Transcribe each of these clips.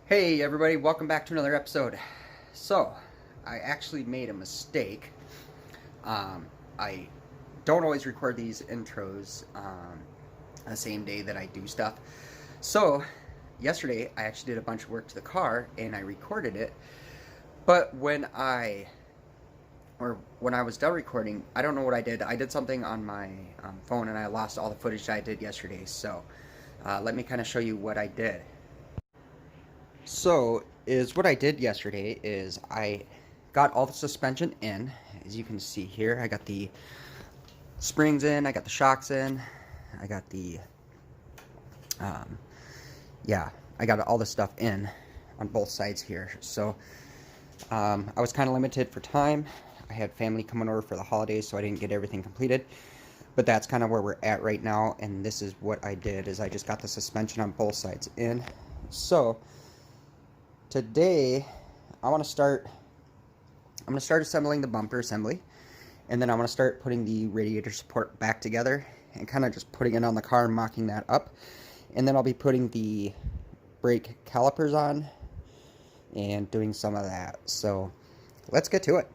Hey everybody, welcome back to another episode. So, I actually made a mistake. I don't always record these intros the same day that I do stuff. So, yesterday I actually did a bunch of work to the car and I recorded it. But when I was done recording, I don't know what I did. I did something on my phone and I lost all the footage that I did yesterday. So, let me kind of show you what I did. So, what I did yesterday is I got all the suspension in. As you can see here, I got the springs in, I got the shocks in, I got the, I got all the stuff in on both sides here. So, I was kind of limited for time. I had family coming over for the holidays, so I didn't get everything completed. But that's kind of where we're at right now, and this is what I did, is I just got the suspension on both sides in. So, today, I'm going to start assembling the bumper assembly, and then I'm going to start putting the radiator support back together and kind of just putting it on the car and mocking that up. And then I'll be putting the brake calipers on and doing some of that. So let's get to it.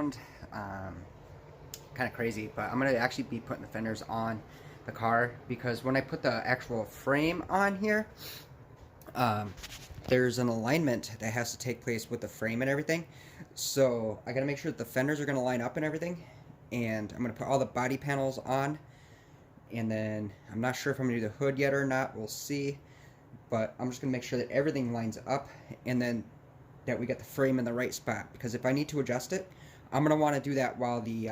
sound kind of crazy, but I'm gonna actually be putting the fenders on the car, because when I put the actual frame on here, there's an alignment that has to take place with the frame and everything. So I gotta make sure that the fenders are gonna line up and everything, and I'm gonna put all the body panels on, and then I'm not sure if I'm gonna do the hood yet or not. We'll see, but I'm just gonna make sure that everything lines up, and then that we get the frame in the right spot, because if I need to adjust it, I'm gonna want to do that while the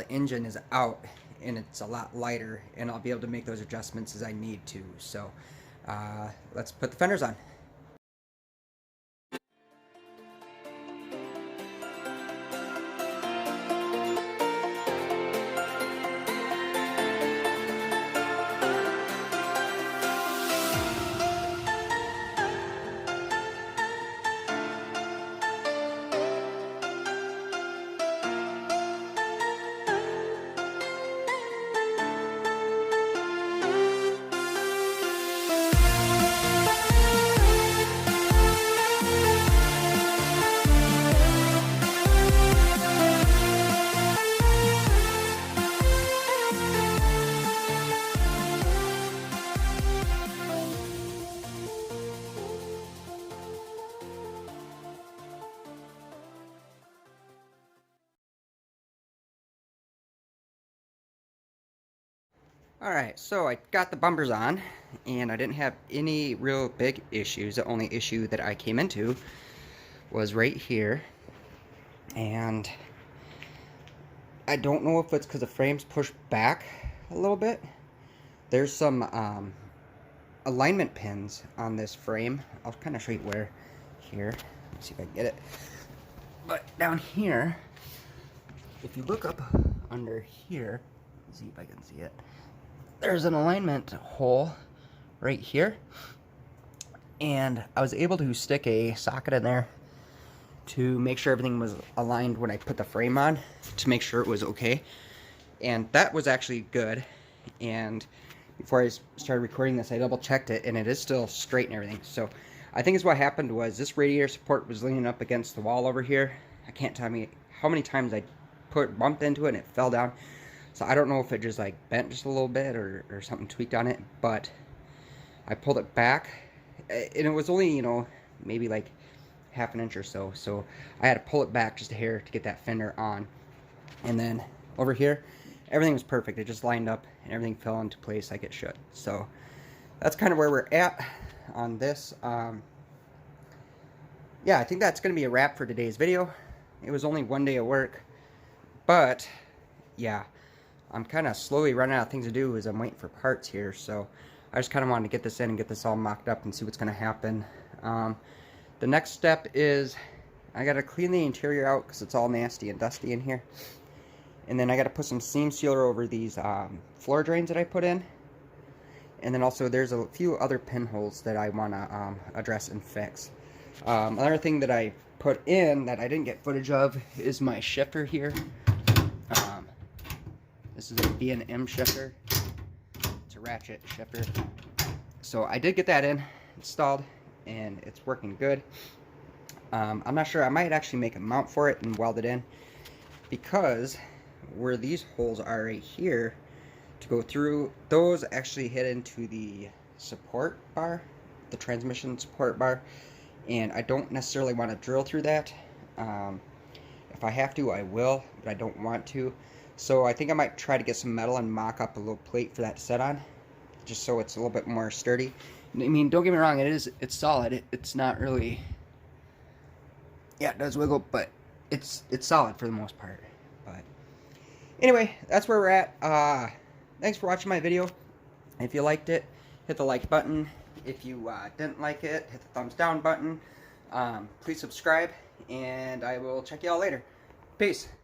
engine is out and it's a lot lighter, and I'll be able to make those adjustments as I need to. So let's put the fenders on. Alright, so I got the bumpers on, and I didn't have any real big issues. The only issue that I came into was right here, and I don't know if it's because the frame's pushed back a little bit. There's some alignment pins on this frame. I'll kind of show you where here. Let's see if I can get it. But down here, if you look up under here, let's see if I can see it. There's an alignment hole right here, and I was able to stick a socket in there to make sure everything was aligned when I put the frame on, to make sure it was okay, and that was actually good. And before I started recording this, I double checked it, and it is still straight and everything. So I think is what happened was this radiator support was leaning up against the wall over here. I can't tell me how many times I bumped into it and it fell down. So I don't know if it just like bent just a little bit or something tweaked on it, but I pulled it back, and it was only, you know, maybe like half an inch or so. So I had to pull it back just a hair to get that fender on. And then over here, everything was perfect. It just lined up and everything fell into place like it should. So that's kind of where we're at on this. Yeah, I think that's going to be a wrap for today's video. It was only one day of work, but yeah, I'm kind of slowly running out of things to do as I'm waiting for parts here. So I just kind of wanted to get this in and get this all mocked up and see what's going to happen. The next step is I got to clean the interior out because it's all nasty and dusty in here. And then I got to put some seam sealer over these floor drains that I put in. And then also there's a few other pinholes that I want to address and fix. Another thing that I put in that I didn't get footage of is my shifter here. This is a B&M shifter. It's a ratchet shifter. So I did get that installed, and it's working good. I'm not sure. I might actually make a mount for it and weld it in, because where these holes are right here to go through, those actually hit into the support bar, the transmission support bar, and I don't necessarily want to drill through that. If I have to, I will, but I don't want to. So I think I might try to get some metal and mock up a little plate for that to set on, just so it's a little bit more sturdy. I mean, don't get me wrong, it's solid. It's not really, yeah, it does wiggle, but it's solid for the most part. But anyway, that's where we're at. Thanks for watching my video. If you liked it, hit the like button. If you didn't like it, hit the thumbs down button. Please subscribe, and I will check y'all later. Peace.